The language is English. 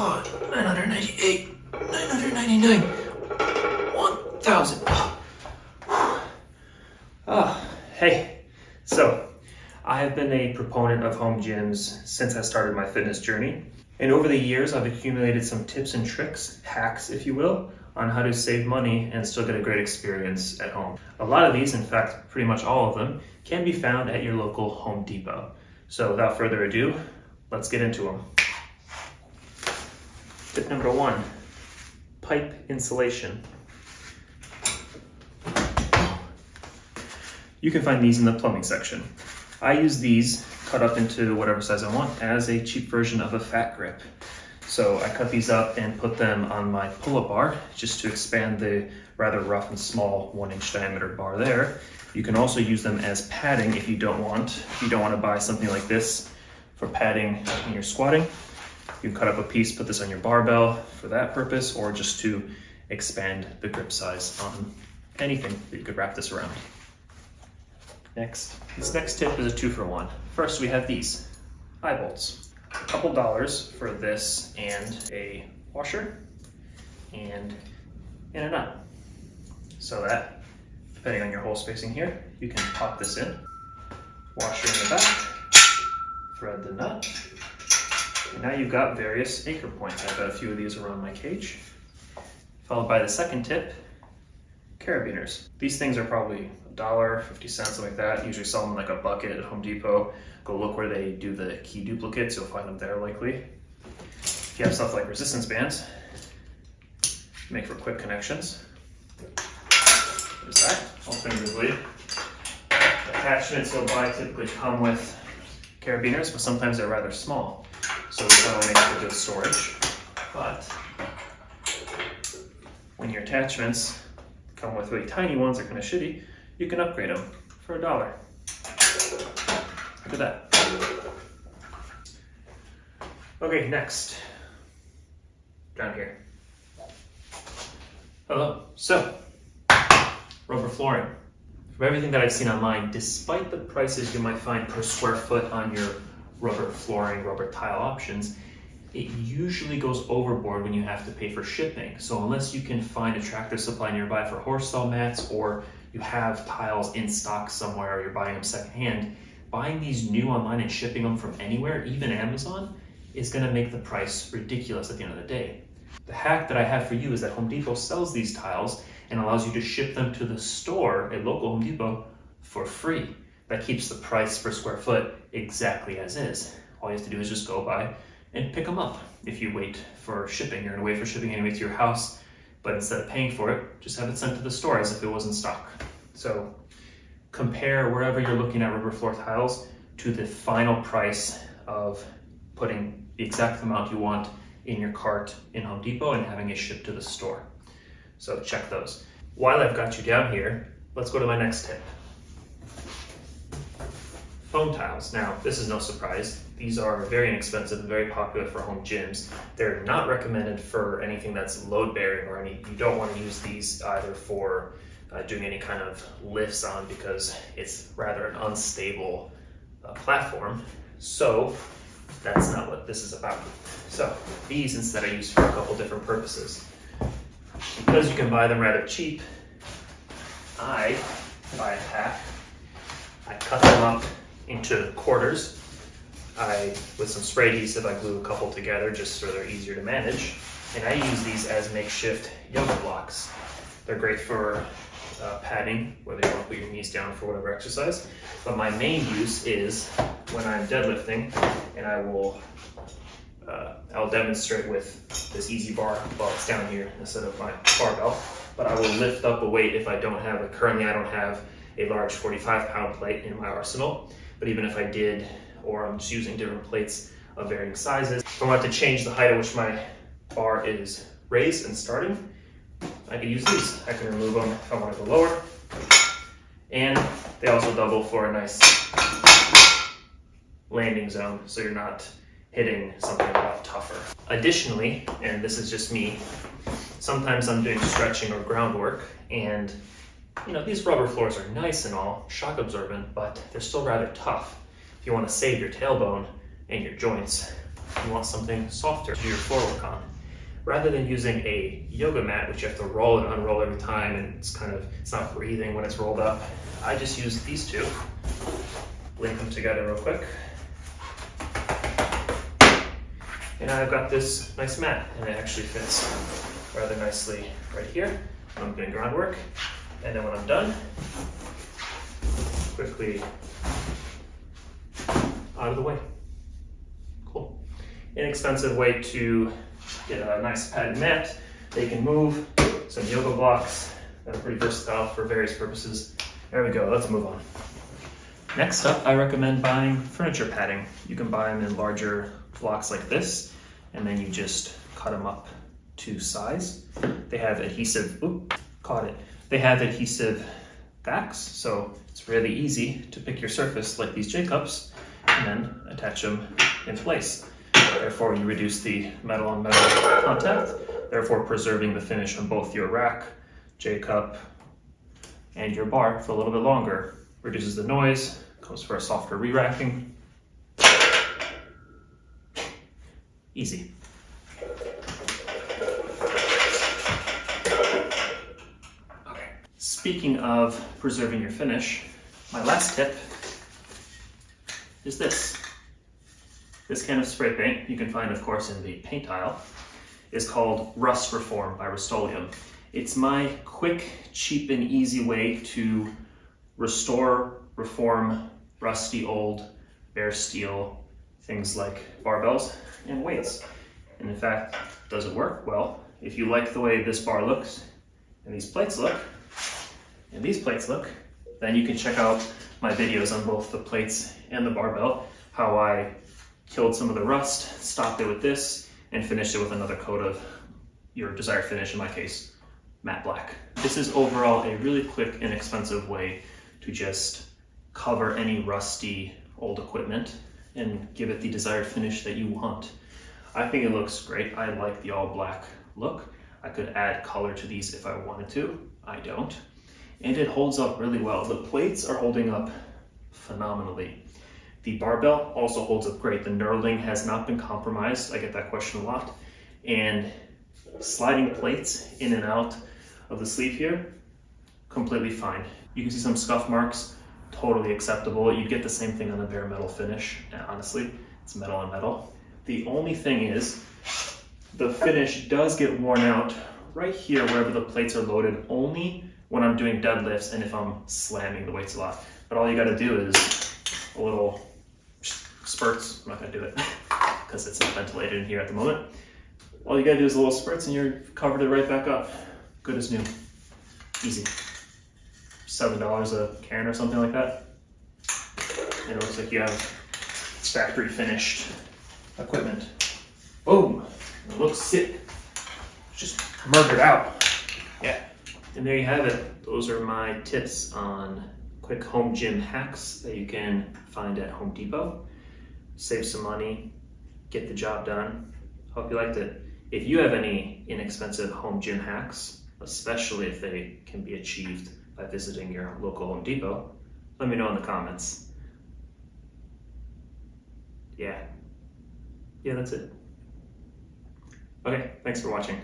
Oh, 998, 999, 1,000. Hey, so I have been a proponent of home gyms since I started my fitness journey. And over the years, I've accumulated some tips and tricks, hacks, if you will, on how to save money and still get a great experience at home. A lot of these, in fact, pretty much all of them, can be found at your local Home Depot. So without further ado, let's get into them. Tip number 1, pipe insulation. You can find these in the plumbing section. I use these cut up into whatever size I want as a cheap version of a fat grip. So I cut these up and put them on my pull-up bar just to expand the rather rough and small 1-inch diameter bar there. You can also use them as padding if you don't want. If you don't want to buy something like this for padding when you're squatting, you can cut up a piece, put this on your barbell for that purpose, or just to expand the grip size on anything that you could wrap this around. This next tip is a 2-for-1. First, we have these eye bolts. A couple dollars for this and a washer and a nut. So that, depending on your hole spacing here, you can pop this in, washer in the back, thread the nut, and now you've got various anchor points. I've got a few of these around my cage. Followed by the second tip, carabiners. These things are probably $1, 50 cents, something like that. Usually sell them like a bucket at Home Depot. Go look where they do the key duplicates, you'll find them there likely. If you have stuff like resistance bands, make for quick connections. There's that, alternatively. Attachments you'll buy typically come with carabiners, but sometimes they're rather small. So this will make for good storage. But when your attachments come with really tiny ones, they're kind of shitty, you can upgrade them for $1. Look at that. Okay, next. Down here. Hello. So, rubber flooring. From everything that I've seen online, despite the prices you might find per square foot on your rubber flooring, rubber tile options, it usually goes overboard when you have to pay for shipping. So unless you can find a Tractor Supply nearby for horse stall mats, or you have tiles in stock somewhere, or you're buying them secondhand, buying these new online and shipping them from anywhere, even Amazon, is gonna make the price ridiculous at the end of the day. The hack that I have for you is that Home Depot sells these tiles and allows you to ship them to the store, a local Home Depot, for free. That keeps the price per square foot exactly as is. All you have to do is just go by and pick them up. If you wait for shipping, you're gonna wait for shipping anyway to your house, but instead of paying for it, just have it sent to the store as if it was in stock. So compare wherever you're looking at rubber floor tiles to the final price of putting the exact amount you want in your cart in Home Depot and having it shipped to the store. So check those. While I've got you down here, let's go to my next tip. Foam tiles. Now, this is no surprise. These are very inexpensive and very popular for home gyms. They're not recommended for anything that's load bearing or you don't want to use these either for doing any kind of lifts on, because it's rather an unstable platform. So that's not what this is about. So these instead I use for a couple different purposes. Because you can buy them rather cheap, I buy a pack. I cut them up into quarters. With some spray adhesive, I glue a couple together just so they're easier to manage. And I use these as makeshift yoga blocks. They're great for padding, whether you want to put your knees down for whatever exercise. But my main use is when I'm deadlifting, and I'll demonstrate with this easy bar while it's down here instead of my barbell. But I will lift up a weight if I don't have it. Currently, I don't have a large 45-pound plate in my arsenal. But even if I did, or I'm just using different plates of varying sizes, if I want to change the height at which my bar is raised and starting, I can use these. I can remove them if I want to go lower. And they also double for a nice landing zone, so you're not hitting something a lot tougher. Additionally, and this is just me, sometimes I'm doing stretching or groundwork, and these rubber floors are nice and all, shock absorbent, but they're still rather tough. If you want to save your tailbone and your joints, You want something softer to do your floor work on. Rather than using a yoga mat, which you have to roll and unroll every time, and it's not breathing when it's rolled up, I just use these two, link them together real quick. And I've got this nice mat, and it actually fits rather nicely right here when I'm doing groundwork. And then when I'm done, quickly out of the way. Cool. Inexpensive way to get a nice padded mat that you can move, some yoga blocks that are pretty versatile for various purposes. There we go, let's move on. Next up, I recommend buying furniture padding. You can buy them in larger blocks like this, and then you just cut them up to size. They have adhesive, They have adhesive backs, so it's really easy to pick your surface like these J-cups and then attach them in place. Therefore, you reduce the metal on metal contact, therefore preserving the finish on both your rack, J-cup, and your bar for a little bit longer. Reduces the noise, comes for a softer re-racking. Easy. Okay. Speaking of preserving your finish, my last tip is this. This can of spray paint, you can find of course in the paint aisle, is called Rust Reform by Rust-Oleum. It's my quick, cheap, and easy way to restore, reform rusty old bare steel things like barbells and weights. And in fact, does it work? Well, if you like the way this bar looks, and these plates look, and these plates look, then you can check out my videos on both the plates and the barbell, how I killed some of the rust, stopped it with this, and finished it with another coat of your desired finish, in my case, matte black. This is overall a really quick, inexpensive way to just cover any rusty old equipment and give it the desired finish that you want. I think it looks great. I like the all black look. I could add color to these if I wanted to. I don't. And it holds up really well. The plates are holding up phenomenally. The barbell also holds up great. The knurling has not been compromised. I get that question a lot. And sliding plates in and out of the sleeve here, completely fine. You can see some scuff marks, totally acceptable. You'd get the same thing on a bare metal finish. And honestly, it's metal on metal. The only thing is, the finish does get worn out right here wherever the plates are loaded, only when I'm doing deadlifts and if I'm slamming the weights a lot. But all you gotta do is a little spurts. I'm not gonna do it because it's not ventilated in here at the moment. All you gotta do is a little spurts and you're covered it right back up. Good as new. Easy. $7 a can or something like that. And it looks like you have factory finished equipment. Boom! It looks sick. Just murdered out. Yeah. And there you have it. Those are my tips on quick home gym hacks that you can find at Home Depot. Save some money, get the job done. Hope you liked it. If you have any inexpensive home gym hacks, especially if they can be achieved by visiting your local Home Depot, let me know in the comments. Yeah, that's it. Okay, thanks for watching.